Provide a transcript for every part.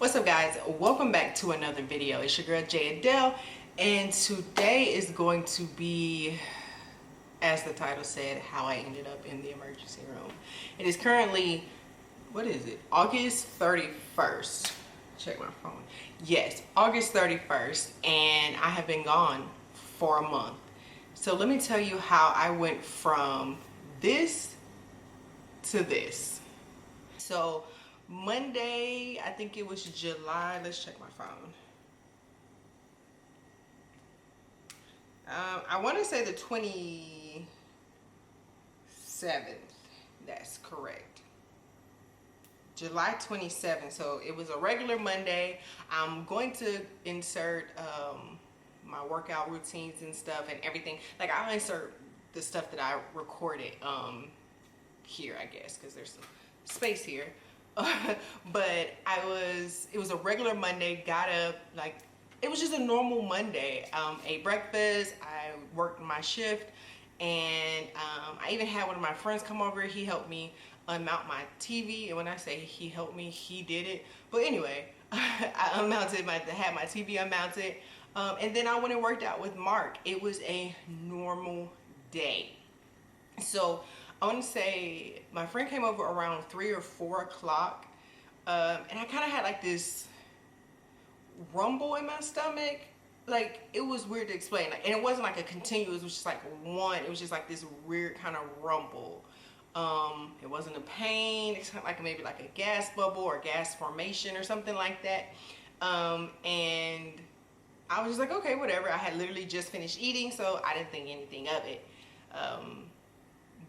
What's up, guys? Welcome back to another video. It's your girl Jay Adele, and today is going to be, as the title said, how I ended up in the emergency room. It is currently, what is it, August 31st. Check my phone. Yes, August 31st, and I have been gone for a month. So let me tell you how I went from this to this. So Monday, I think it was July. Let's check my phone. I want to say the 27th. That's correct. July 27th. So it was a regular Monday. I'm going to insert my workout routines and stuff and everything. Like, I'll insert the stuff that I recorded here, I guess, because there's some space here. But it was a regular Monday. Got up, like, it was just a normal Monday. Ate breakfast, I worked my shift, and I even had one of my friends come over. He helped me unmount my TV, and when I say he helped me, he did it. But anyway, I had my TV unmounted, and then I went and worked out with Mark. It was a normal day. So I want to say my friend came over around 3 or 4 o'clock, and I kind of had like this rumble in my stomach. Like, it was weird to explain, like, and it wasn't like a continuous, it was just like one, it was just like this weird kind of rumble. It wasn't a pain, it's kind of like maybe like a gas bubble or gas formation or something like that. And I was just like, okay, whatever. I had literally just finished eating, so I didn't think anything of it.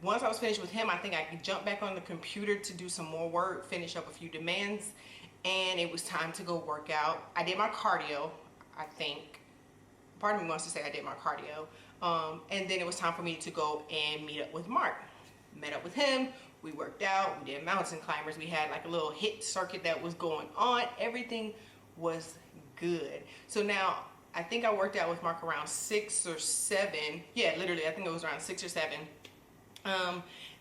Once I was finished with him, I think I could jump back on the computer to do some more work, finish up a few demands, and it was time to go work out. I did my cardio, I think. Part of me wants to say I did my cardio. And then it was time for me to go and meet up with Mark. Met up with him, we worked out, we did mountain climbers, we had like a little HIIT circuit that was going on. Everything was good. So now, I think I worked out with Mark around 6 or 7. Yeah, literally, I think it was around 6 or 7.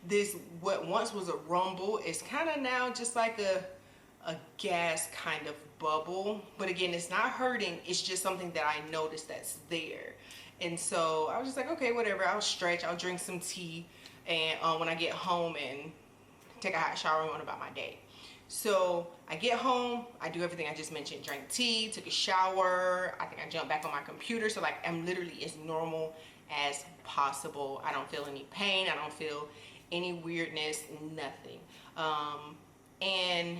This, what once was a rumble, is kind of now just like a gas kind of bubble. But again, it's not hurting, it's just something that I noticed that's there. And so I was just like, okay, whatever, I'll stretch, I'll drink some tea, and when I get home, and take a hot shower and go on about my day. So I get home, I do everything I just mentioned, drank tea, took a shower, I think I jumped back on my computer. So like, I'm literally as normal as possible. I don't feel any pain, I don't feel any weirdness, nothing. And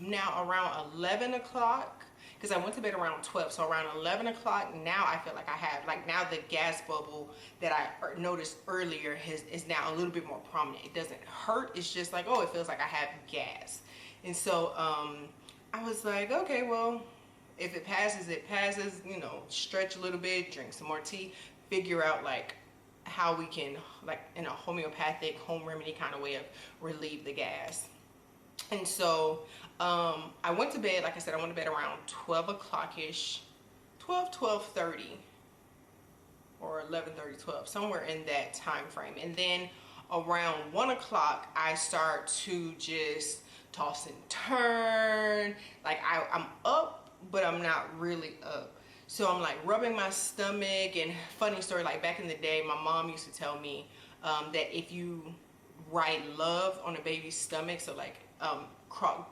now around 11 o'clock, because I went to bed around 12, so around 11 o'clock, now I feel like I have, like, now the gas bubble that I noticed earlier is now a little bit more prominent. It doesn't hurt, it's just like, oh, it feels like I have gas. And so I was like, okay, well, if it passes, it passes, you know, stretch a little bit, drink some more tea, figure out like how we can, like, in a homeopathic home remedy kind of way of relieve the gas. And so I went to bed, like I said, I went to bed around 12 o'clock-ish, 12:30, or 11:30, 12, somewhere in that time frame. And then around 1 o'clock, I start to just toss and turn. Like, I'm up, but I'm not really up. So I'm like rubbing my stomach. And funny story, like back in the day, my mom used to tell me that if you write love on a baby's stomach, so like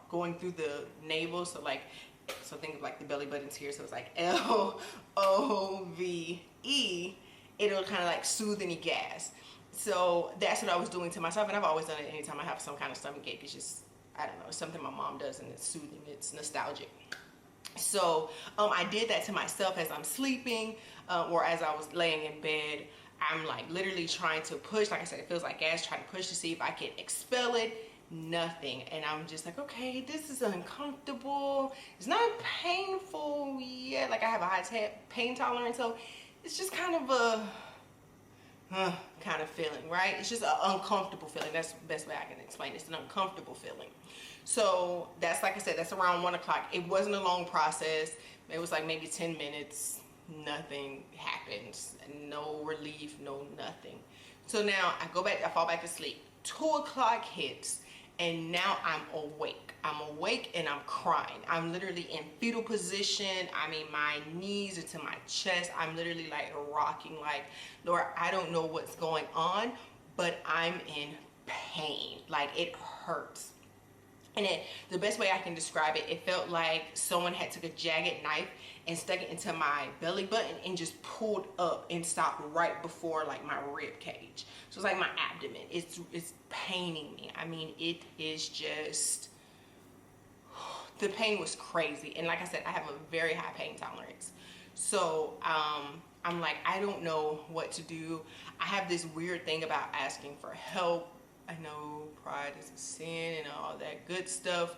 going through the navel, so like, so think of like the belly button's here, so it's like LOVE, it'll kind of like soothe any gas. So that's what I was doing to myself, and I've always done it anytime I have some kind of stomach ache. It's just, I don't know, it's something my mom does, and it's soothing, it's nostalgic. So I did that to myself as I'm sleeping, or as I was laying in bed. I'm like literally trying to push, like I said, it feels like gas, trying to push to see if I can expel it. Nothing. And I'm just like, okay, this is uncomfortable. It's not painful yet, like I have a high pain tolerance, so it's just kind of a kind of feeling, right? It's just an uncomfortable feeling. That's the best way I can explain it. It's an uncomfortable feeling. So that's, like I said, that's around 1 o'clock. It wasn't a long process. It was like maybe 10 minutes. Nothing happens. No relief, no nothing. So now I go back, I fall back to sleep. 2 o'clock hits, and now I'm awake. I'm awake and I'm crying. I'm literally in fetal position. I mean, my knees are to my chest. I'm literally like rocking, like, Lord, I don't know what's going on, but I'm in pain. Like, it hurts. And the best way I can describe it, it felt like someone had took a jagged knife and stuck it into my belly button and just pulled up and stopped right before like my rib cage. So it's like my abdomen. It's paining me. I mean, it is just, the pain was crazy. And like I said, I have a very high pain tolerance. So I'm like, I don't know what to do. I have this weird thing about asking for help. I know pride is a sin and all that good stuff.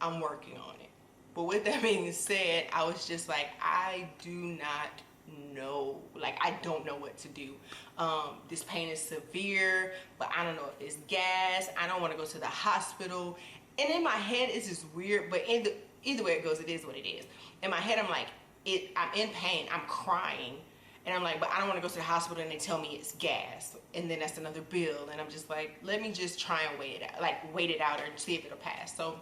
I'm working on it. But with that being said, I was just like, I do not know. Like, I don't know what to do. This pain is severe, but I don't know if it's gas. I don't want to go to the hospital. And in my head, it's just weird. But either way it goes, it is what it is. In my head, I'm like, I'm in pain. I'm crying. And I'm like, but I don't want to go to the hospital and they tell me it's gas. And then that's another bill. And I'm just like, let me just try and wait it out or see if it'll pass. So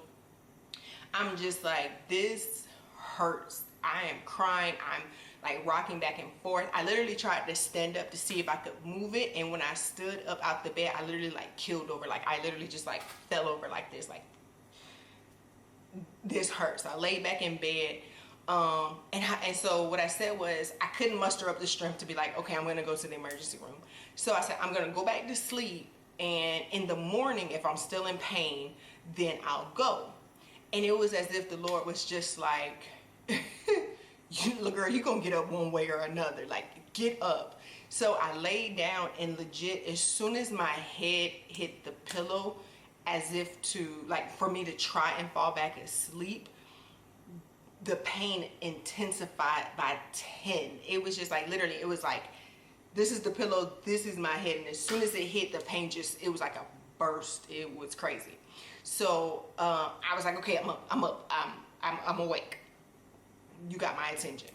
I'm just like, this hurts. I am crying. I'm like rocking back and forth. I literally tried to stand up to see if I could move it. And when I stood up out the bed, I literally like keeled over. Like, I literally just like fell over like this. Like, this hurts. I laid back in bed. And so what I said was, I couldn't muster up the strength to be like, okay, I'm going to go to the emergency room. So I said, I'm going to go back to sleep. And in the morning, if I'm still in pain, then I'll go. And it was as if the Lord was just like, look, girl, you're going to get up one way or another. Like, get up. So I laid down, and legit, as soon as my head hit the pillow, as if to, like, for me to try and fall back asleep, the pain intensified by 10. It was just like, literally, it was like, this is the pillow, this is my head. And as soon as it hit, the pain just, it was like a burst. It was crazy. So I was like, okay, I'm awake. You got my attention.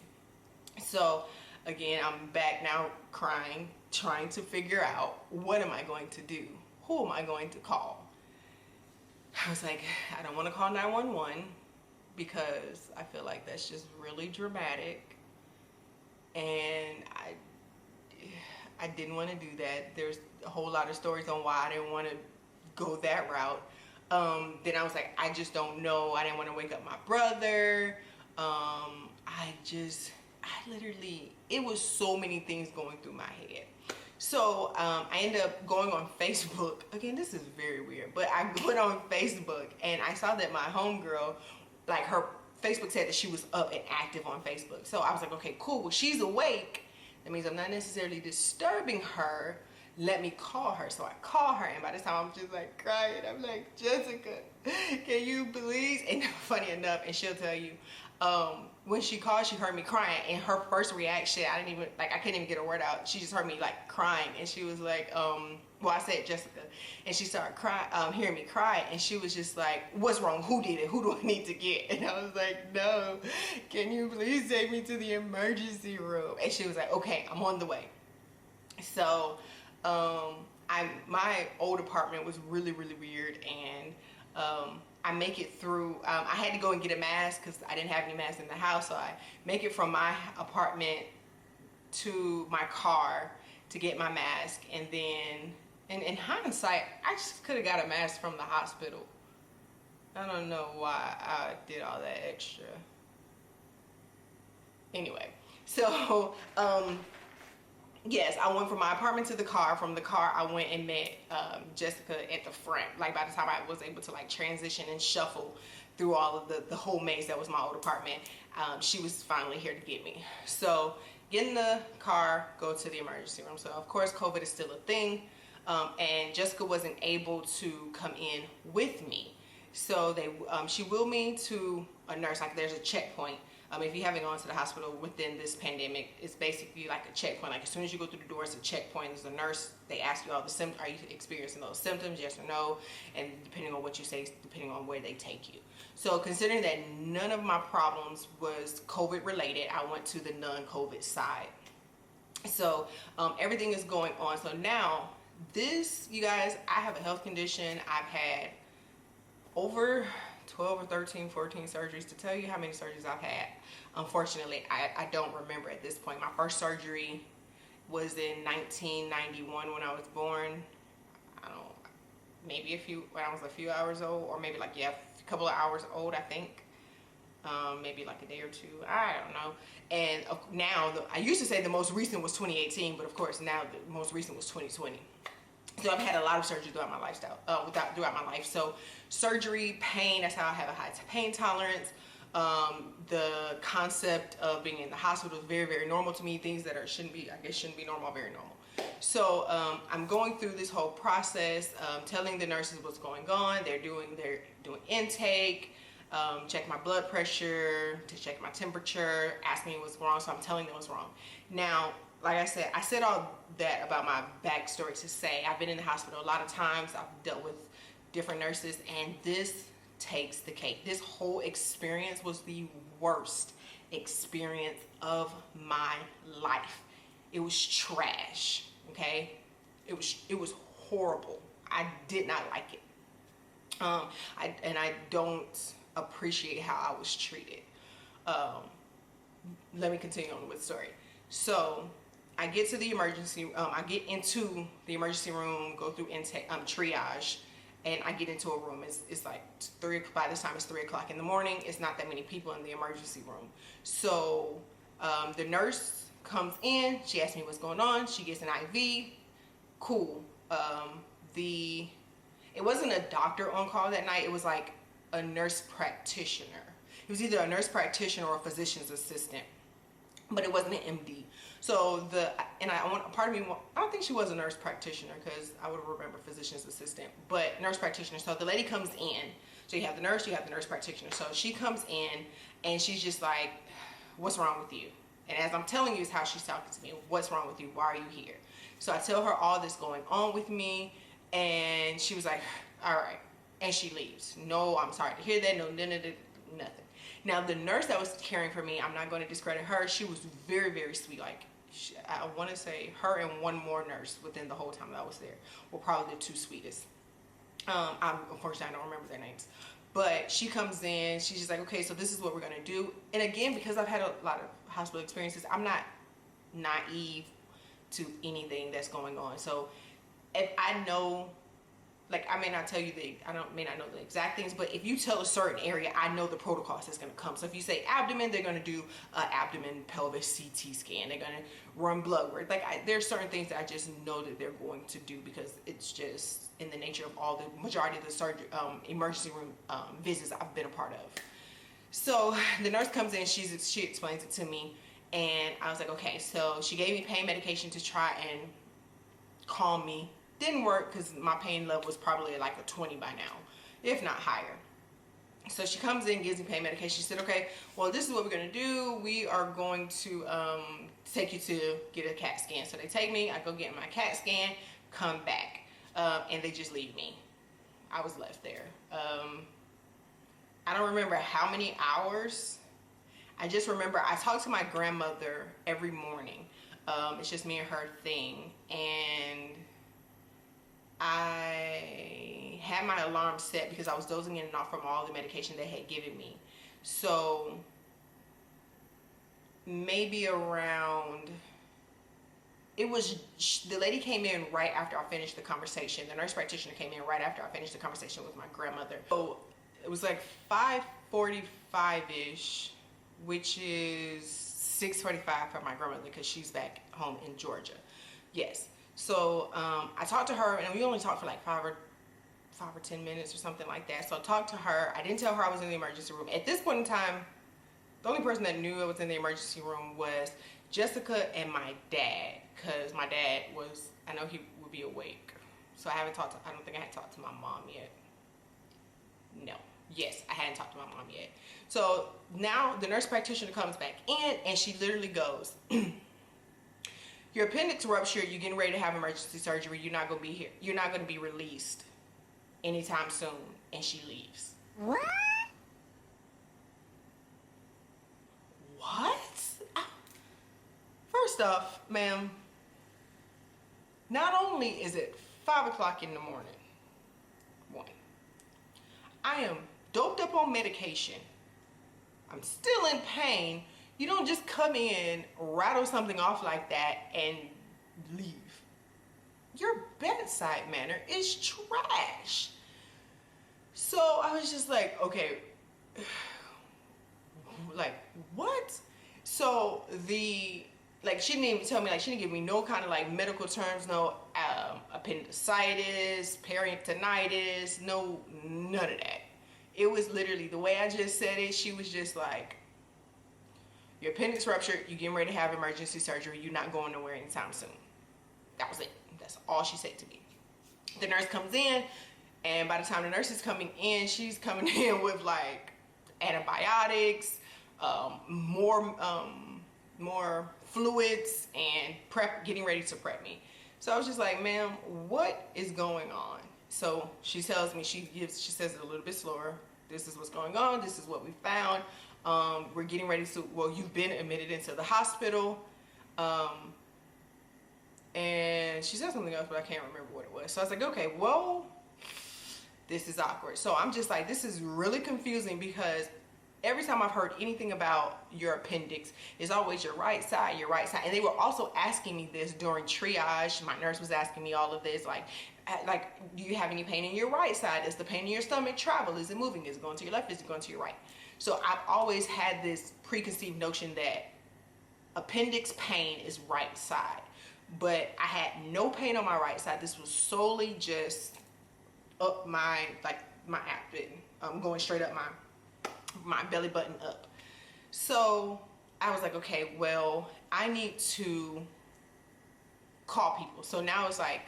So again, I'm back now crying, trying to figure out, what am I going to do? Who am I going to call? I was like, I don't want to call 911. Because I feel like that's just really dramatic, and I didn't want to do that. There's a whole lot of stories on why I didn't want to go that route. Then I was like, I just don't know. I didn't want to wake up my brother. I literally, it was so many things going through my head. So I ended up going on Facebook. Again, this is very weird, but I went on Facebook and I saw that my homegirl, like, her Facebook said that she was up and active on Facebook. So I was like, okay, cool. Well, she's awake. That means I'm not necessarily disturbing her. Let me call her. So I call her, and by this time I'm just like crying. I'm like, Jessica, can you please? And funny enough, and she'll tell you, when she called, she heard me crying, and her first reaction, I couldn't even get a word out. She just heard me like crying, and she was like, well, I said Jessica, and she started crying, hearing me cry, and she was just like, what's wrong? Who did it? Who do I need to get? And I was like, no, can you please take me to the emergency room? And she was like, okay, I'm on the way. So my old apartment was really, really weird, and I make it through. I had to go and get a mask because I didn't have any masks in the house, so I make it from my apartment to my car to get my mask, and then, and in hindsight, I just could have got a mask from the hospital. I don't know why I did all that extra. Anyway, so yes, I went from my apartment to the car. From the car, I went and met Jessica at the front. Like, by the time I was able to like transition and shuffle through all of the whole maze that was my old apartment, she was finally here to get me. So get in the car, go to the emergency room. So of course, COVID is still a thing, and Jessica wasn't able to come in with me. So she wheeled me to a nurse. Like, there's a checkpoint. If you haven't gone to the hospital within this pandemic, it's basically like a checkpoint. Like, as soon as you go through the door, it's a checkpoint. There's a nurse. They ask you all the symptoms. Are you experiencing those symptoms? Yes or no? And depending on what you say, depending on where they take you. So considering that none of my problems was COVID related, I went to the non-COVID side. So everything is going on. So now This, you guys, I have a health condition. I've had over 12 or 13, 14 surgeries. To tell you how many surgeries I've had, unfortunately, I don't remember at this point. My first surgery was in 1991 when I was born. I don't, maybe when I was a few hours old, or maybe like, yeah, a couple of hours old, I think. Maybe like a day or two, I don't know. And now, I used to say the most recent was 2018, but of course now the most recent was 2020. So I've had a lot of surgery throughout my throughout my life. So surgery, pain, that's how I have a high pain tolerance. The concept of being in the hospital is very, very normal to me. Things that shouldn't be normal, very normal. So I'm going through this whole process, telling the nurses what's going on. They're doing intake, check my blood pressure, to check my temperature, ask me what's wrong. So I'm telling them what's wrong. Now, like I said all that about my backstory to say I've been in the hospital a lot of times. I've dealt with different nurses, and this takes the cake. This whole experience was the worst experience of my life. It was trash, okay? It was horrible. I did not like it. I don't appreciate how I was treated. Let me continue on with the story. So I get to the emergency. I get into the emergency room, go through intake, triage, and I get into a room. It's like 3. By this time, it's 3 o'clock in the morning. It's not that many people in the emergency room. So the nurse comes in. She asks me what's going on. She gets an IV. Cool. It wasn't a doctor on call that night. It was like a nurse practitioner. It was either a nurse practitioner or a physician's assistant, but it wasn't an MD. So part of me, I don't think she was a nurse practitioner, because I would remember physician's assistant, but nurse practitioner. So the lady comes in. So you have the nurse practitioner. So she comes in and she's just like, "What's wrong with you?" And as I'm telling you is how she's talking to me. "What's wrong with you? Why are you here?" So I tell her all this going on with me, and she was like, "All right." And she leaves. "No, I'm sorry to hear that. No, nothing. Now, the nurse that was caring for me, I'm not going to discredit her. She was very, very sweet. Like, I want to say her and one more nurse within the whole time that I was there were probably the 2 sweetest. Unfortunately, I don't remember their names. But she comes in. She's just like, "Okay, so this is what we're going to do." And again, because I've had a lot of hospital experiences, I'm not naive to anything that's going on. So if I know, like, I may not tell you may not know the exact things, but if you tell a certain area, I know the protocols that's going to come. So if you say abdomen, they're going to do abdomen, pelvis, CT scan. They're going to run blood work. Like, there's certain things that I just know that they're going to do, because it's just in the nature of all the majority of the emergency room visits I've been a part of. So the nurse comes in, she explains it to me, and I was like, okay. So she gave me pain medication to try and calm me. Didn't work, because my pain level was probably like a 20 by now, if not higher. So she comes in, gives me pain medication. She said, "Okay, well, this is what we're going to do. We are going to take you to get a CAT scan." So they take me, I go get my CAT scan, come back, and they just leave me. I was left there. I don't remember how many hours. I just remember I talked to my grandmother every morning. It's just me and her thing. And I had my alarm set because I was dozing in and off from all the medication they had given me. So maybe around, the lady came in right after I finished the conversation. The nurse practitioner came in right after I finished the conversation with my grandmother. So it was like 5:45-ish, which is 6:45 for my grandmother, because she's back home in Georgia. Yes. So I talked to her, and we only talked for like 5 or 10 minutes or something like that. So I talked to her. I didn't tell her I was in the emergency room. At this point in time, the only person that knew I was in the emergency room was Jessica and my dad, because my dad I know he would be awake. So I don't think I had talked to my mom yet. No. Yes, I hadn't talked to my mom yet. So now the nurse practitioner comes back in, and she literally goes, "Your appendix ruptured. You're getting ready to have emergency surgery. You're not going to be here. You're not going to be released anytime soon." And she leaves. What? What? First off, ma'am, not only is it 5 o'clock in the morning. One. I am doped up on medication. I'm still in pain. You don't just come in, rattle something off like that, and leave. Your bedside manner is trash. So I was just like, okay, like what? So she didn't even tell me, like she didn't give me no kind of like medical terms, no appendicitis, peritonitis, no, none of that. It was literally the way I just said it. She was just like, your appendix ruptured, you getting ready to have emergency surgery, you're not going nowhere anytime soon. That was it. That's all she said to me. The nurse comes in, and by the time the nurse is coming in, she's coming in with like antibiotics, more fluids, and getting ready to prep me. So I was just like, ma'am, what is going on? So she tells me, she says it a little bit slower. This is what's going on. This is what we found. We're getting ready to, well, you've been admitted into the hospital. And she said something else, but I can't remember what it was. So I was like, okay, well, this is awkward. So I'm just like, this is really confusing, because every time I've heard anything about your appendix, it's always your right side, your right side. And they were also asking me this during triage. My nurse was asking me all of this, like, do you have any pain in your right side? Does the pain in your stomach travel? Is it moving? Is it going to your left? Is it going to your right? So I've always had this preconceived notion that appendix pain is right side. But I had no pain on my right side. This was solely just up my abdomen, going straight up my belly button up. So I was like, okay, well, I need to call people. So now it's like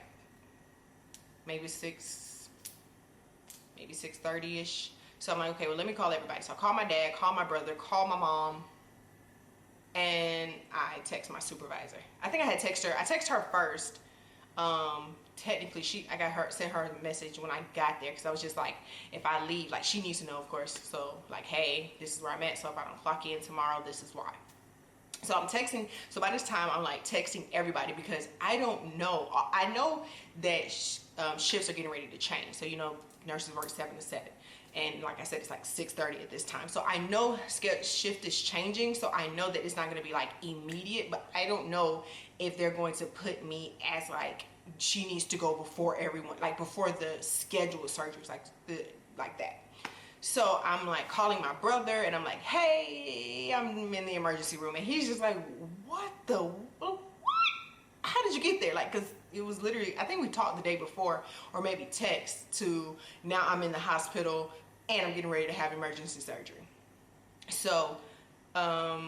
maybe 6:30ish. So I'm like, okay, well, let me call everybody. So I call my dad, call my brother, call my mom, and I text my supervisor. I think I had text her. I texted her first. Technically, sent her a message when I got there, because I was just like, if I leave, like, she needs to know, of course. So like, hey, this is where I'm at. So if I don't clock in tomorrow, this is why. So I'm texting. So by this time, I'm like texting everybody, because I don't know. I know that shifts are getting ready to change. So, you know, nurses work 7 to 7. And like I said, it's like 6:30 at this time. So I know shift is changing. So I know that it's not going to be like immediate, but I don't know if they're going to put me as like, she needs to go before everyone, like before the scheduled surgeries, like that. So I'm like calling my brother, and I'm like, hey, I'm in the emergency room. And he's just like, what? How did you get there? Like, because it was literally, I think we talked the day before, or maybe text, to now I'm in the hospital and I'm getting ready to have emergency surgery. So call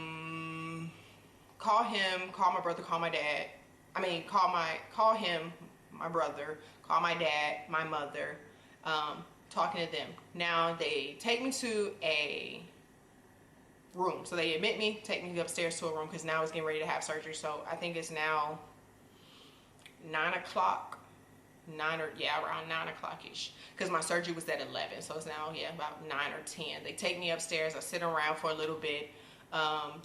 him, call my brother, call my dad. Call him, my brother, call my dad, my mother, talking to them. Now they take me to a room. So they admit me, take me upstairs to a room, because now it's getting ready to have surgery. So I think it's now 9 o'clock, around 9 o'clock-ish, because my surgery was at 11. So it's now, about 9 or 10. They take me upstairs. I sit around for a little bit,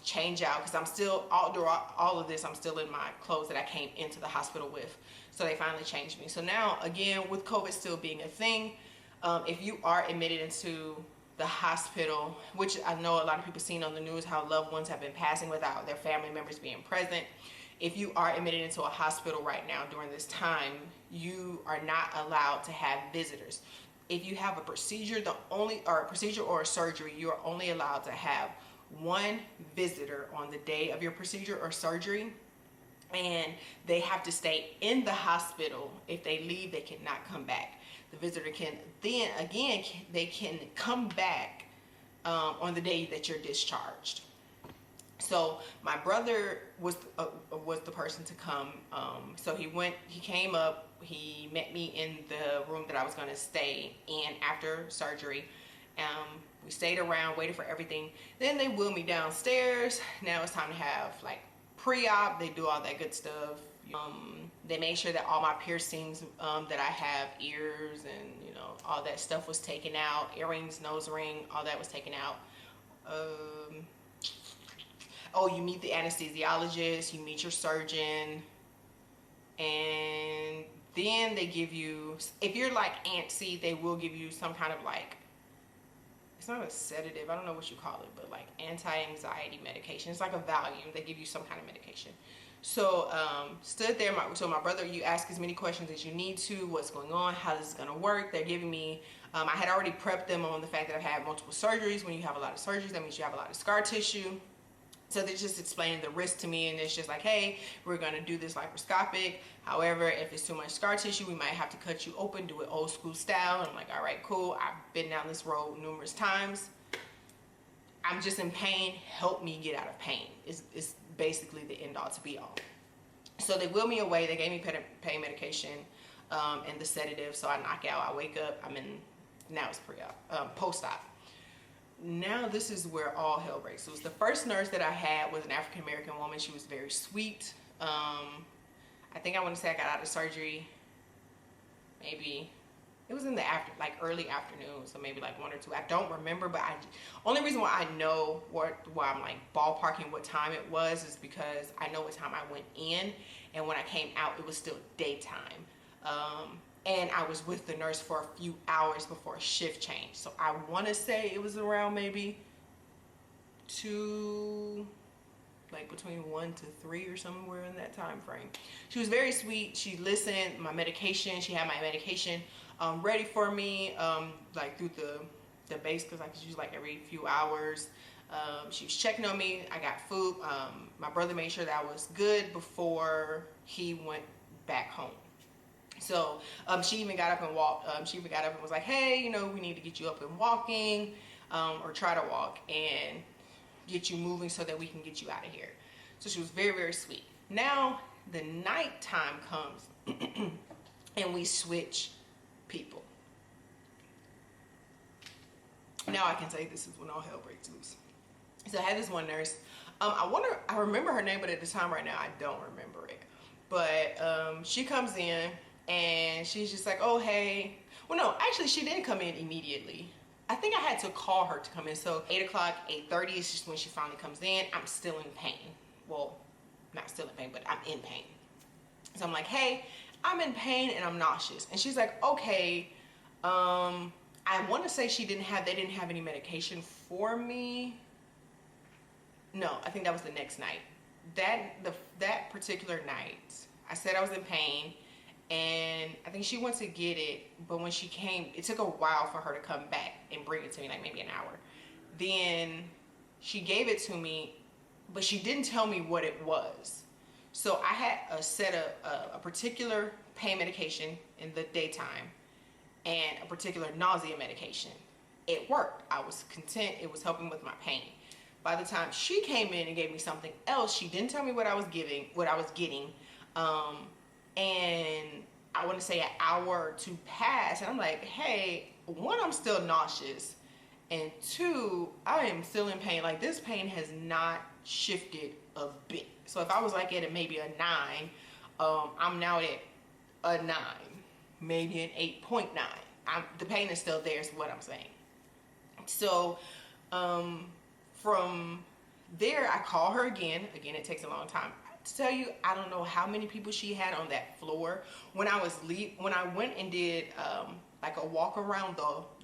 change out, because I'm still, all of this, I'm still in my clothes that I came into the hospital with. So they finally changed me. So now, again, with COVID still being a thing, if you are admitted into the hospital, which I know a lot of people seen on the news how loved ones have been passing without their family members being present. If you are admitted into a hospital right now during this time, you are not allowed to have visitors. If you have a procedure, or a surgery, you are only allowed to have one visitor on the day of your procedure or surgery, and they have to stay in the hospital. If they leave, they cannot come back. The visitor they can come back on the day that you're discharged. So my brother was the person to come. So he came up, he met me in the room that I was going to stay in after surgery. We stayed around, waited for everything. Then they wheeled me downstairs. Now it's time to have like pre-op. They do all that good stuff. They made sure that all my piercings that I have, ears and all that stuff, was taken out. Earrings, nose ring, all that was taken out. You meet the anesthesiologist, you meet your surgeon, and Then they give you, if you're like antsy, they will give you some kind of like, it's not a sedative, I don't know what you call it, but like anti-anxiety medication. It's like a Valium. They give you some kind of medication. So stood there, so my brother, you ask as many questions as you need to, what's going on, how this is going to work. They're giving me, I had already prepped them on the fact that I've had multiple surgeries. When you have a lot of surgeries, that means you have a lot of scar tissue. So they're just explaining the risk to me, and it's just like, hey, we're going to do this laparoscopic. However, if it's too much scar tissue, we might have to cut you open, do it old school style. And I'm like, all right, cool. I've been down this road numerous times. I'm just in pain. Help me get out of pain. It's basically the end all to be all. So they wheel me away. They gave me pain medication and the sedative. So I knock out. I wake up. Now it's pre-op, post-op. Now this is where all hell breaks. So it was the first nurse that I had was an African American woman. She was very sweet. I think I want to say I got out of surgery maybe, it was in the early afternoon, so maybe like 1 or 2. I don't remember, but only reason why I know why I'm like ballparking what time it was is because I know what time I went in, and when I came out it was still daytime. And I was with the nurse for a few hours before a shift change. So I want to say it was around maybe 2, like between 1 to 3 or somewhere in that time frame. She was very sweet. She listened. My medication, she had my medication ready for me, like through the base, because I could use like every few hours. She was checking on me. I got food. My brother made sure that I was good before he went back home. So she even got up and walked. She even got up and was like, hey, you know, we need to get you up and walking, or try to walk and get you moving so that we can get you out of here. So she was very, very sweet. Now the nighttime comes and we switch people. Now I can say this is when all hell breaks loose. So I had this one nurse. I remember her name, but at the time right now I don't remember it. But she comes in and she's just like, oh, hey. Well, no, actually she didn't come in immediately. I think I had to call her to come in. So 8 o'clock, 8:30 is just when she finally comes in. I'm still in pain. Well, not still in pain, but I'm in pain. So I'm like, hey, I'm in pain and I'm nauseous. And she's like, okay, I want to say they didn't have any medication for me. No, I think that was the next night. That particular night, I said I was in pain, and I think she went to get it, but when she came, it took a while for her to come back and bring it to me, like maybe an hour. Then she gave it to me, but she didn't tell me what it was. So I had a particular pain medication in the daytime and a particular nausea medication. It worked. I was content. It was helping with my pain. By the time she came in and gave me something else, she didn't tell me what I was getting. And I want to say an hour or 2 passed, and I'm like, hey, 1, I'm still nauseous, and 2, I am still in pain. Like, this pain has not shifted a bit. So if I was like at maybe a 9, I'm now at a 9, maybe an 8.9. The pain is still there, is what I'm saying. So from there, I call her again. Again, it takes a long time. To tell you, I don't know how many people she had on that floor. When I went and did like a walk around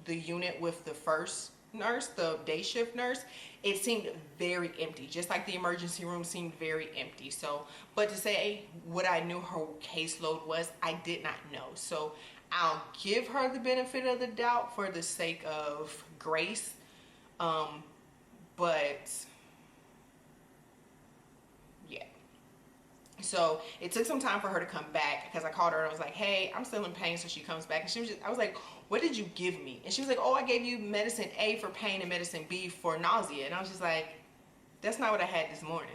the unit with the first nurse, the day shift nurse, it seemed very empty. Just like the emergency room seemed very empty. So, but to say what I knew her caseload was, I did not know. So I'll give her the benefit of the doubt for the sake of grace. But yeah. So it took some time for her to come back, because I called her and I was like, hey, I'm still in pain. So she comes back, and I was like, what did you give me? And she was like, oh, I gave you medicine A for pain and medicine B for nausea. And I was just like, that's not what I had this morning.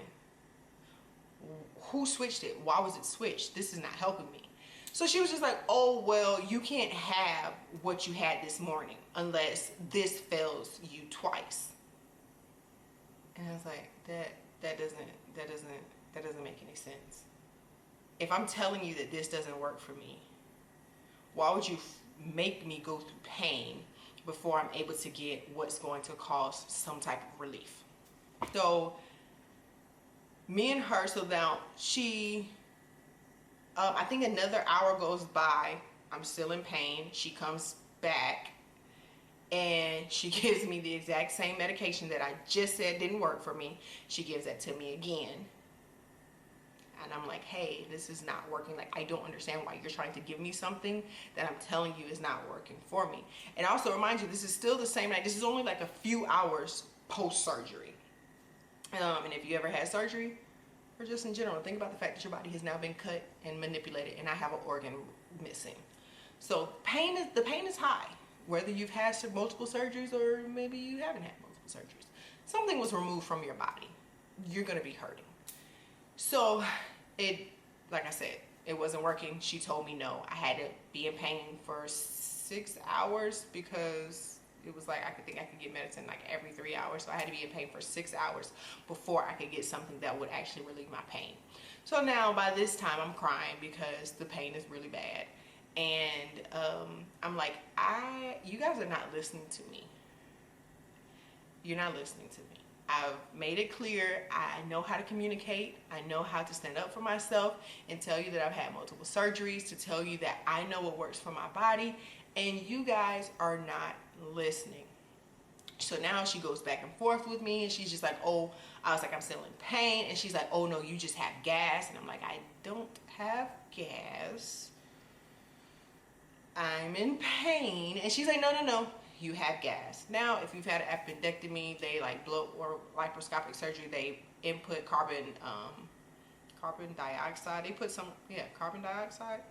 Who switched it? Why was it switched? This is not helping me. So she was just like, oh, well, you can't have what you had this morning unless this fails you twice. And I was like, that doesn't make any sense. If I'm telling you that this doesn't work for me, why would you make me go through pain before I'm able to get what's going to cause some type of relief? So me and her, so now she I think another hour goes by. I'm still in pain. She comes back and she gives me the exact same medication that I just said didn't work for me. She gives that to me again. And I'm like, hey, this is not working. Like, I don't understand why you're trying to give me something that I'm telling you is not working for me. And also remind you, this is still the same night. This is only like a few hours post-surgery. And if you ever had surgery, or just in general, think about the fact that your body has now been cut and manipulated, and I have an organ missing. So the pain is high, whether you've had multiple surgeries or maybe you haven't had multiple surgeries. Something was removed from your body. You're gonna be hurting. So like I said, it wasn't working. She told me no. I had to be in pain for 6 hours because it was like I could get medicine like every 3 hours. So I had to be in pain for 6 hours before I could get something that would actually relieve my pain. So now by this time I'm crying because the pain is really bad. And I'm like, you guys are not listening to me. You're not listening to me. I've made it clear. I know how to communicate. I know how to stand up for myself and tell you that I've had multiple surgeries, to tell you that I know what works for my body, and you guys are not listening. So now she goes back and forth with me, and she's just like, oh, I was like, I'm still in pain. And she's like, oh no, you just have gas. And I'm like, I don't have gas. I'm in pain. And she's like, no, you have gas. Now, if you've had an appendectomy, they like blow, or laparoscopic surgery, they input carbon dioxide. They put carbon dioxide.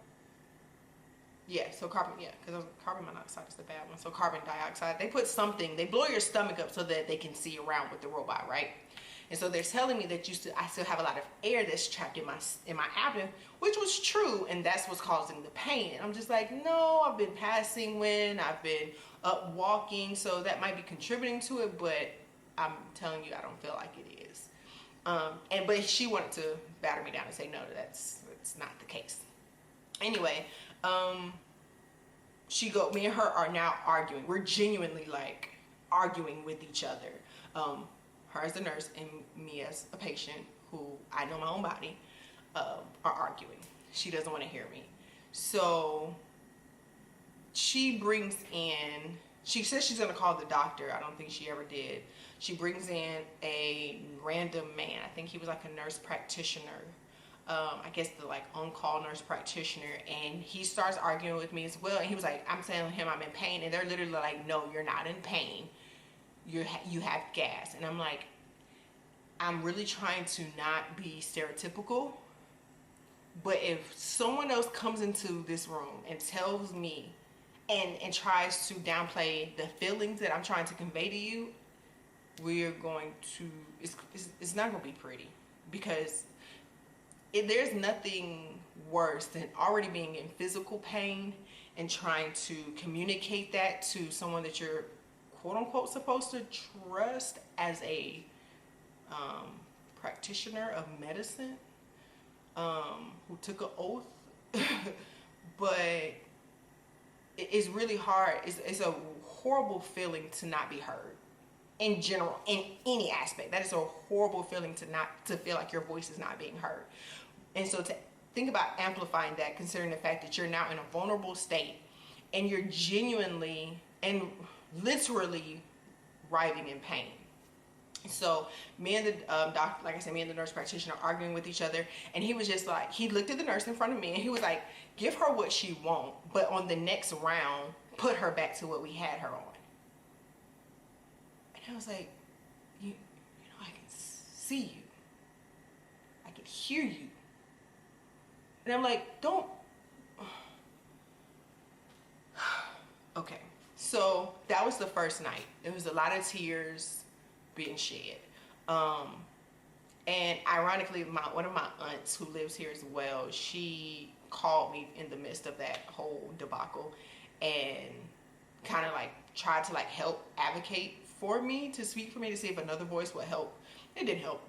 Yeah, so because carbon monoxide is the bad one. So carbon dioxide, they put something, they blow your stomach up so that they can see around with the robot, right? And so they're telling me that I still have a lot of air that's trapped in my abdomen, which was true, and that's what's causing the pain. And I'm just like, no, I've been passing wind, I've been up walking, so that might be contributing to it, but I'm telling you, I don't feel like it is. But she wanted to batter me down and say, no, that's not the case. Anyway, me and her are now arguing. We're genuinely like arguing with each other. Her as the nurse and me as a patient who I know my own body, are arguing. She doesn't want to hear me. So she says she's going to call the doctor. I don't think she ever did. She brings in a random man. I think he was like a nurse practitioner. I guess the like on-call nurse practitioner, and he starts arguing with me as well. And he was like, I'm telling him I'm in pain, and they're literally like, no, you're not in pain. You have gas. And I'm like, I'm really trying to not be stereotypical, but if someone else comes into this room and tells me and tries to downplay the feelings that I'm trying to convey to you, it's not going to be pretty, because there's nothing worse than already being in physical pain and trying to communicate that to someone that you're quote unquote supposed to trust as a practitioner of medicine, who took an oath. But it's really hard. It's a horrible feeling to not be heard in general, in any aspect. That is a horrible feeling to feel like your voice is not being heard. And so to think about amplifying that, considering the fact that you're now in a vulnerable state and you're genuinely and literally writhing in pain. So me and the doctor, like I said, me and the nurse practitioner are arguing with each other, and he was just like, he looked at the nurse in front of me and he was like, give her what she wants, but on the next round, put her back to what we had her on. And I was like, you know, I can see you. I can hear you. And I'm like, don't. Okay. So that was the first night. There was a lot of tears being shed. And ironically, one of my aunts who lives here as well, she called me in the midst of that whole debacle and kind of like tried to like help advocate for me, to speak for me, to see if another voice would help. It didn't help.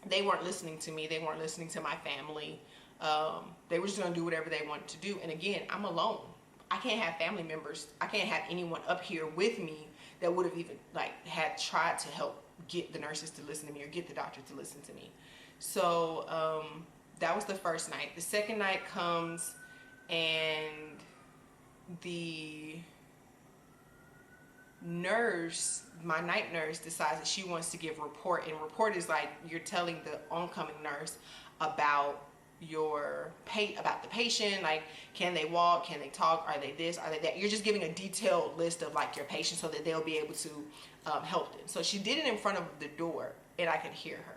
They weren't listening to me. They weren't listening to my family. They were just going to do whatever they wanted to do. And again, I'm alone. I can't have family members. I can't have anyone up here with me that would have even like had tried to help get the nurses to listen to me or get the doctor to listen to me. So that was the first night. The second night comes, and the nurse, my night nurse, decides that she wants to give report. And report is like you're telling the oncoming nurse about about the patient, like can they walk, can they talk, are they this, are they that. You're just giving a detailed list of like your patient so that they'll be able to help them. So she did it in front of the door, and I could hear her.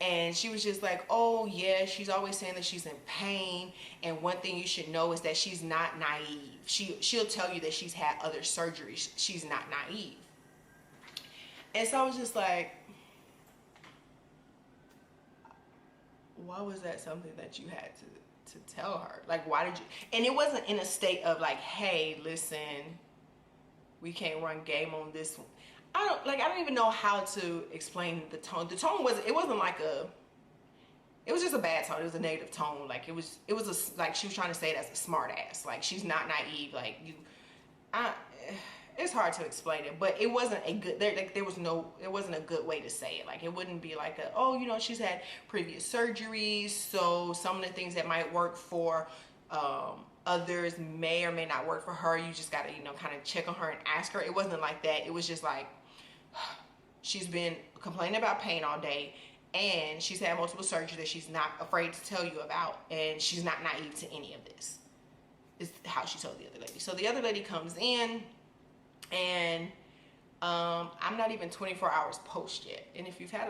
And she was just like, oh yeah, she's always saying that she's in pain, and one thing you should know is that she's not naive. She'll tell you that she's had other surgeries. She's not naive. And so I was just like, why was that something that you had to tell her? Like, why did you? And it wasn't in a state of like, hey, listen, we can't run game on this one. I don't even know how to explain the tone. The tone wasn't like it was just a bad tone. It was a negative tone. Like it was like she was trying to say it as a smart ass. Like she's not naive. Like it's hard to explain it, but it wasn't a good, it wasn't a good way to say it. Like it wouldn't be like she's had previous surgeries, so some of the things that might work for others may or may not work for her. You just gotta, kind of check on her and ask her. It wasn't like that. It was just like, she's been complaining about pain all day, and she's had multiple surgeries that she's not afraid to tell you about, and she's not naive to any of this, is how she told the other lady. So the other lady comes in, and I'm not even 24 hours post yet. And if you had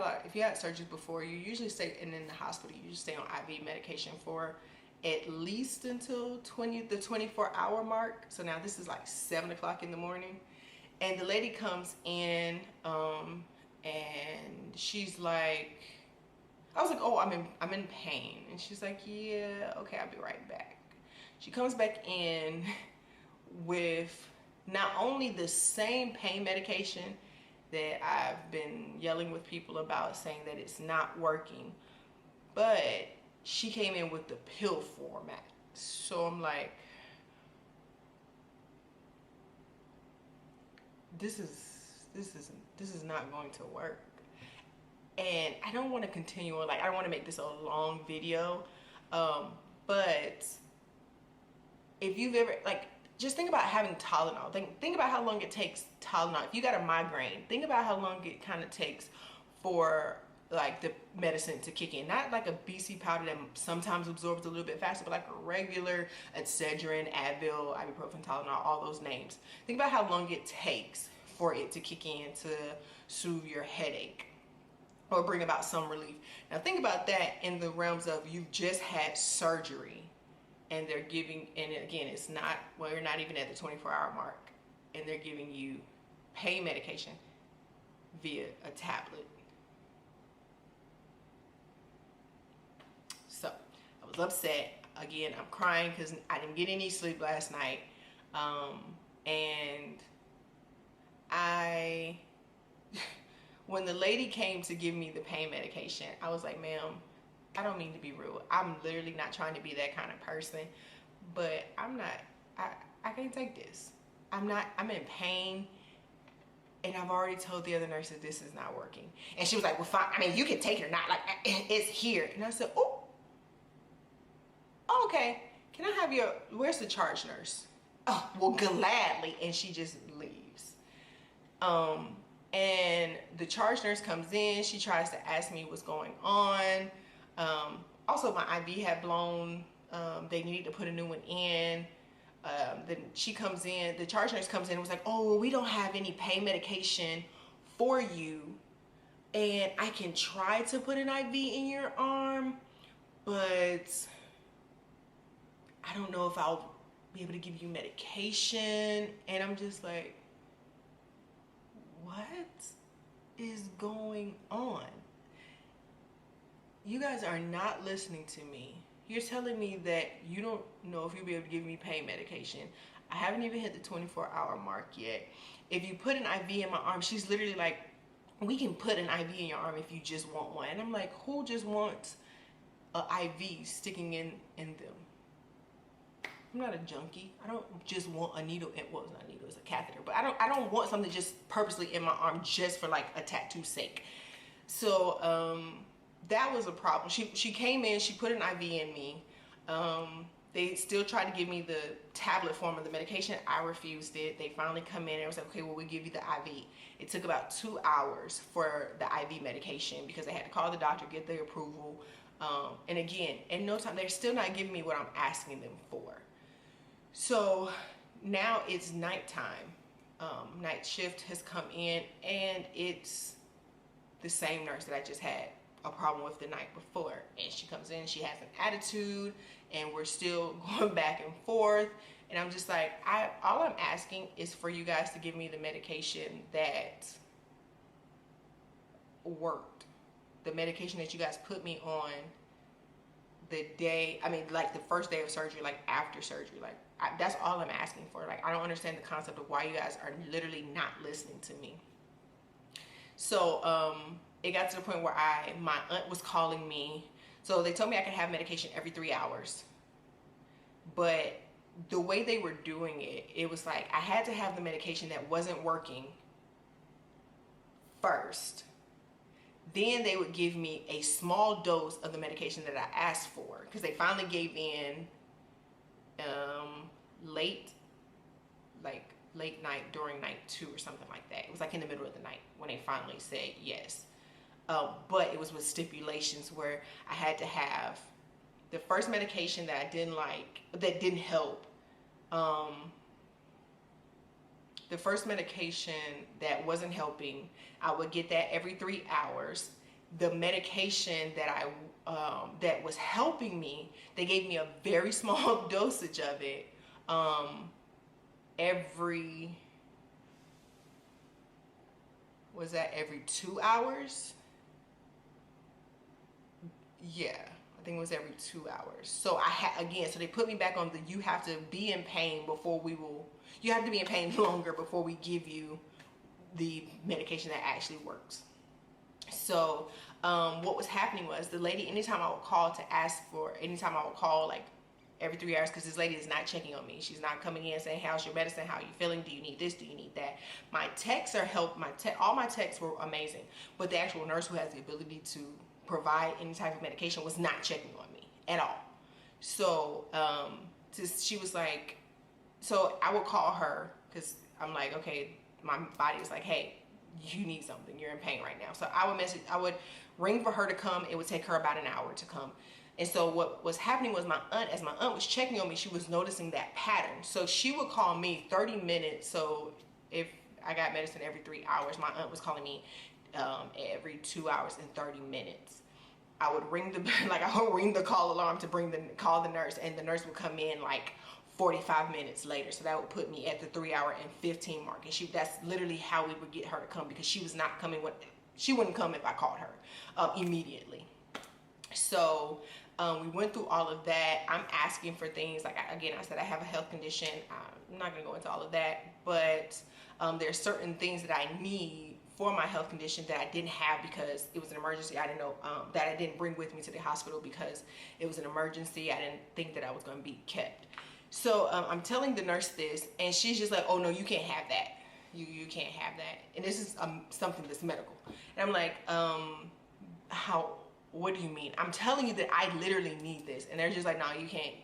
surgeries before, you usually stay, and in the hospital, you usually stay on IV medication for at least until the 24-hour mark. So now this is like 7 o'clock in the morning. And the lady comes in, and she's like, I was like, oh, I'm in pain. And she's like, yeah, okay, I'll be right back. She comes back in with not only the same pain medication that I've been yelling with people about, saying that it's not working, but she came in with the pill format. So I'm like, this is not going to work. And I don't want to continue on, like, I don't want to make this a long video, but if you've ever, like, just think about having Tylenol. Think about how long it takes Tylenol. If you got a migraine, think about how long it kind of takes for like the medicine to kick in. Not like a BC powder that sometimes absorbs a little bit faster, but like a regular Excedrin, Advil, ibuprofen, Tylenol, all those names. Think about how long it takes for it to kick in to soothe your headache or bring about some relief. Now think about that in the realms of you've just had surgery, and they're giving, and again, it's not, well, you're not even at the 24-hour mark, and they're giving you pain medication via a tablet. So I was upset. Again, I'm crying because I didn't get any sleep last night. And when the lady came to give me the pain medication, I was like, ma'am, I don't mean to be rude. I'm literally not trying to be that kind of person, but I can't take this. I'm in pain, and I've already told the other nurse that this is not working. And she was like, well, fine. I mean, you can take it or not. Like, it's here. And I said, oh, okay. Can I have where's the charge nurse? Oh, well, gladly. And she just leaves. And the charge nurse comes in. She tries to ask me what's going on. Also, my IV had blown. They needed to put a new one in. Then she comes in, the charge nurse comes in and was like, oh, well, we don't have any pain medication for you, and I can try to put an IV in your arm, but I don't know if I'll be able to give you medication. And I'm just like, what is going on? You guys are not listening to me. You're telling me that you don't know if you'll be able to give me pain medication. I haven't even hit the 24-hour mark yet. If you put an IV in my arm, she's literally like, we can put an IV in your arm if you just want one. And I'm like, who just wants an IV sticking in them? I'm not a junkie. I don't just want a needle. Well, it's not a needle, it's a catheter. But I don't want something just purposely in my arm just for like a tattoo's sake. So that was a problem. She came in, she put an IV in me. They still tried to give me the tablet form of the medication. I refused it. They finally come in and was like, okay, well, we give you the IV. It took about 2 hours for the IV medication because they had to call the doctor, get the approval. And again, in no time, they're still not giving me what I'm asking them for. So now it's nighttime. Night shift has come in, and it's the same nurse that I just had a problem with the night before. And she comes in, she has an attitude, and we're still going back and forth. And I'm just like, all I'm asking is for you guys to give me the medication that worked. The medication that you guys put me on the day, I mean, like the first day of surgery, like after surgery. Like, that's all I'm asking for. Like, I don't understand the concept of why you guys are literally not listening to me. So, it got to the point where my aunt was calling me. So they told me I could have medication every 3 hours. But the way they were doing it, it was like I had to have the medication that wasn't working first. Then they would give me a small dose of the medication that I asked for, because they finally gave in late night during night 2 or something like that. It was like in the middle of the night when they finally said yes. But it was with stipulations where I had to have the first medication that I didn't like, that didn't help. The first medication that wasn't helping, I would get that every 3 hours. The medication that that was helping me, they gave me a very small dosage of it every 2 hours? Yeah, I think it was every 2 hours. So so they put me back on you have to be in pain you have to be in pain longer before we give you the medication that actually works. So what was happening was the lady, anytime I would call like every 3 hours, because this lady is not checking on me. She's not coming in saying, how's your medicine? How are you feeling? Do you need this? Do you need that? My texts all my texts were amazing, but the actual nurse who has the ability to provide any type of medication was not checking on me at all. So she was like, so I would call her because I'm like, okay, my body is like, hey, you need something. You're in pain right now. So I would ring for her to come. It would take her about an hour to come. And so what was happening was as my aunt was checking on me, she was noticing that pattern. So she would call me 30 minutes. So if I got medicine every 3 hours, my aunt was calling me every 2 hours and 30 minutes. I would ring the call alarm to call the nurse, and the nurse would come in like 45 minutes later. So that would put me at the 3 hour and 15 mark. And that's literally how we would get her to come, because she was not coming she wouldn't come if I called her immediately. So we went through all of that. I'm asking for things like, I said I have a health condition. I'm not gonna go into all of that, but there's certain things that I need for my health condition that I didn't have because it was an emergency. I didn't know that I didn't bring with me to the hospital because it was an emergency. I didn't think that I was going to be kept. So I'm telling the nurse this, and she's just like, oh no, you can't have that. You can't have that. And this is something that's medical. And I'm like, what do you mean? I'm telling you that I literally need this. And they're just like, no, you can't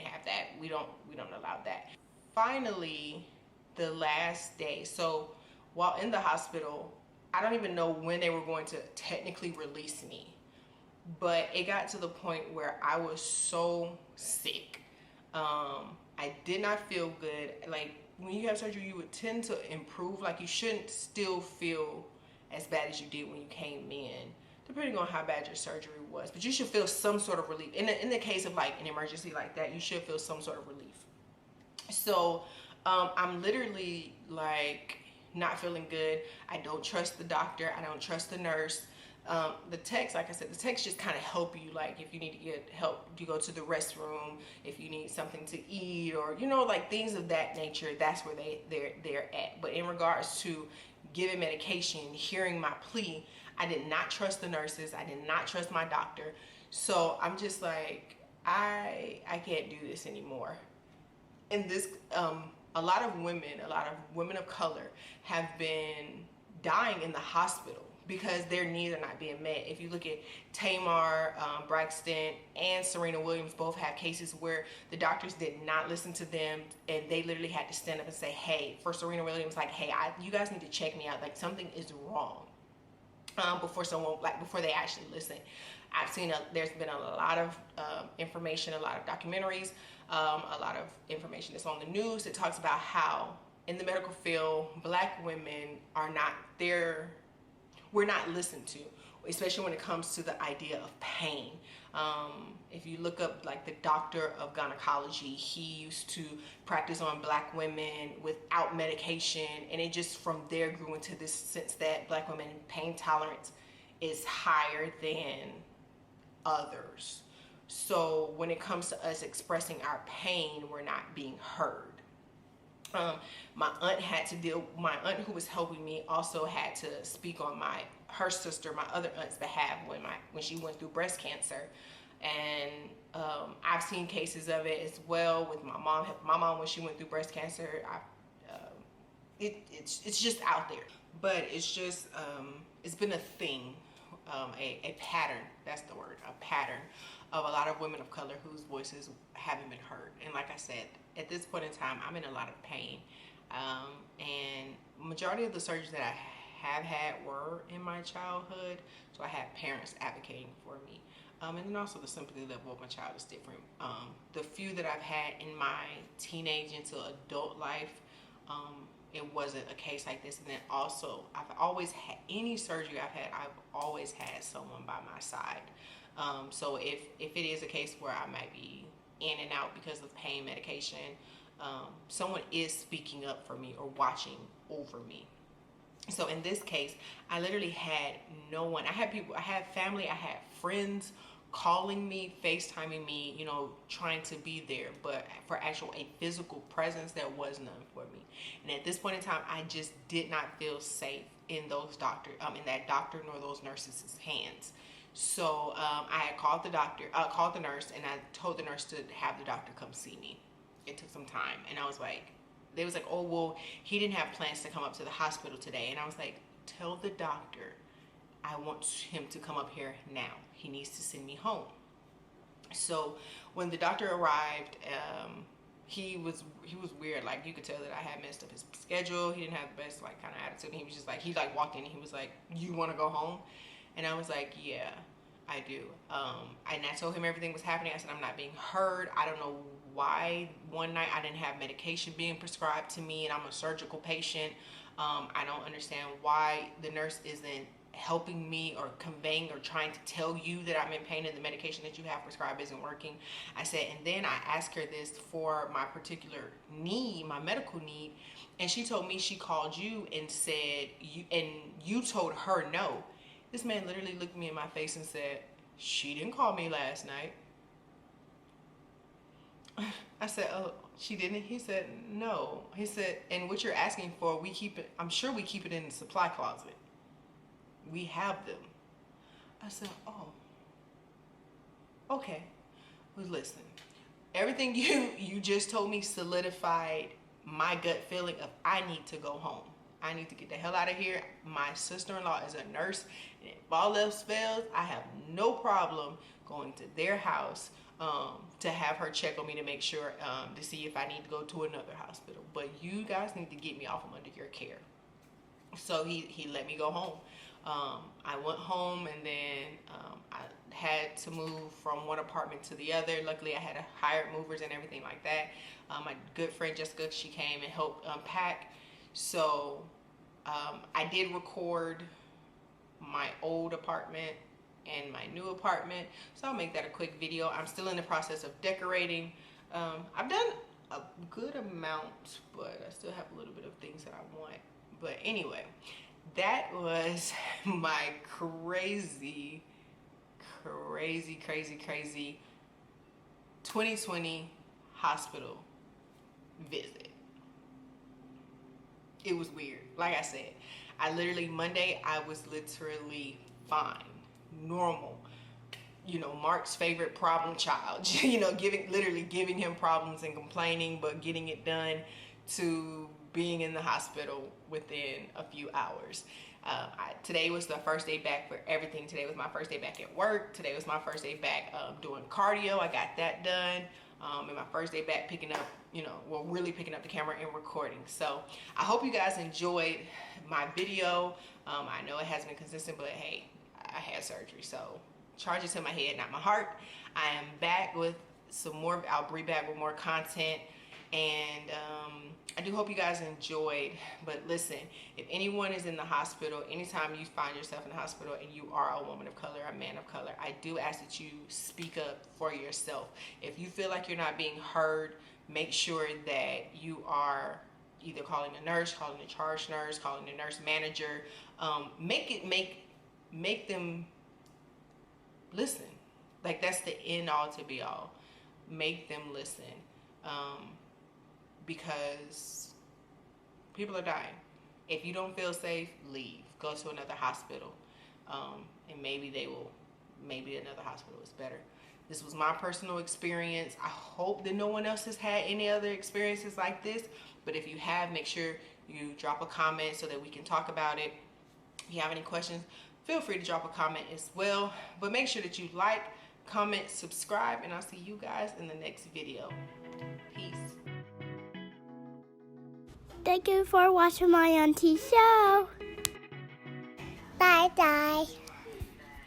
have that. We don't allow that. Finally, the last day. So while in the hospital, I don't even know when they were going to technically release me, but it got to the point where I was so sick. I did not feel good. Like, when you have surgery, you would tend to improve. Like, you shouldn't still feel as bad as you did when you came in, depending on how bad your surgery was, but you should feel some sort of relief. In the case of like an emergency like that, you should feel some sort of relief. So I'm literally like not feeling good. I don't trust the doctor. I don't trust the nurse. The text, like I said, the text just kind of help you. Like, if you need to get help, you go to the restroom. If you need something to eat, or like things of that nature, that's where they're at. But in regards to giving medication, hearing my plea, I did not trust the nurses. I did not trust my doctor. So I'm just like, I can't do this anymore. And this a lot of women of color have been dying in the hospital because their needs are not being met. If you look at Tamar Braxton and Serena Williams, both have cases where the doctors did not listen to them, and they literally had to stand up and say, hey, for Serena Williams, like, hey, you guys need to check me out, like something is wrong, before they actually listen. I've seen there's been a lot of information, a lot of documentaries, a lot of information that's on the news that talks about how in the medical field, Black women are not there. We're not listened to, especially when it comes to the idea of pain. If you look up like the doctor of gynecology, he used to practice on Black women without medication, and it just from there grew into this sense that Black women pain tolerance is higher than others. So when it comes to us expressing our pain, we're not being heard. My aunt who was helping me also had to speak on her sister, my other aunt's behalf when she went through breast cancer. And I've seen cases of it as well with my mom. My mom, when she went through breast cancer, it's just out there. But it's just, it's been a thing, a pattern, that's the word, a pattern of a lot of women of color whose voices haven't been heard. And like I said, at this point in time, I'm in a lot of pain. And majority of the surgeries that I have had were in my childhood. So I had parents advocating for me. And then also the sympathy level of my child is different. The few that I've had in my teenage into adult life, it wasn't a case like this. And then also, I've always had, any surgery I've always had someone by my side. So if it is a case where I might be in and out because of pain medication, someone is speaking up for me or watching over me. So in this case, I literally had no one. I had people, I had family, I had friends calling me, FaceTiming me, you know, trying to be there, but for a physical presence, there was none for me. And at this point in time, I just did not feel safe in those in that doctor nor those nurses' hands. So I had called the nurse, and I told the nurse to have the doctor come see me. It took some time, and I was like, they was like, oh, well, he didn't have plans to come up to the hospital today. And I was like, tell the doctor I want him to come up here now. He needs to send me home. So when the doctor arrived, he was weird. Like, you could tell that I had messed up his schedule. He didn't have the best like kind of attitude. And he was just like, he like walked in and he was like, you want to go home? And I was like, yeah, I do. And I told him everything was happening. I said, I'm not being heard. I don't know why one night I didn't have medication being prescribed to me, and I'm a surgical patient. I don't understand why the nurse isn't helping me or conveying or trying to tell you that I'm in pain and the medication that you have prescribed isn't working. I said, and then I asked her this for my particular need, my medical need, and she told me she called you and said, you told her no. This man literally looked me in my face and said, she didn't call me last night. I said, oh, she didn't? He said, no. He said, and what you're asking for, we keep it, I'm sure we keep it in the supply closet. We have them. I said, oh, okay. Well, listen, everything you just told me solidified my gut feeling of I need to go home. I need to get the hell out of here. My sister-in-law is a nurse, and if all else fails, I have no problem going to their house to have her check on me to make sure, to see if I need to go to another hospital. But you guys need to get me off from under your care. So he let me go home. I went home, and then I had to move from one apartment to the other. Luckily, I had hired movers and everything like that. My good friend Jessica, she came and helped unpack. So I did record my old apartment and my new apartment, so I'll make that a quick video. I'm still in the process of decorating. I've done a good amount, but I still have a little bit of things that I want. But anyway, that was my crazy 2020 hospital visit. It was weird. Like I said, Monday, I was literally fine, normal. You know, Mark's favorite problem child, you know, literally giving him problems and complaining, but getting it done, to being in the hospital within a few hours. Today was the first day back for everything. Today was my first day back at work. Today was my first day back doing cardio. I got that done. And my first day back picking up, really picking up the camera and recording. So I hope you guys enjoyed my video. I know it hasn't been consistent, but hey, I had surgery, so charge it to my head, not my heart. I am back with some more. I'll be back with more content, and I do hope you guys enjoyed. But listen, if anyone is in the hospital, anytime you find yourself in the hospital and you are a woman of color, a man of color, I do ask that you speak up for yourself. If you feel like you're not being heard, make sure that you are either calling a nurse, calling the charge nurse, calling the nurse manager. Make them listen. Like, that's the end all to be all. Make them listen. Because people are dying. If you don't feel safe, leave. Go to another hospital. And maybe another hospital is better. This was my personal experience. I hope that no one else has had any other experiences like this. But if you have, make sure you drop a comment so that we can talk about it. If you have any questions, feel free to drop a comment as well. But make sure that you like, comment, subscribe, and I'll see you guys in the next video. Peace. Thank you for watching my auntie show. Bye bye.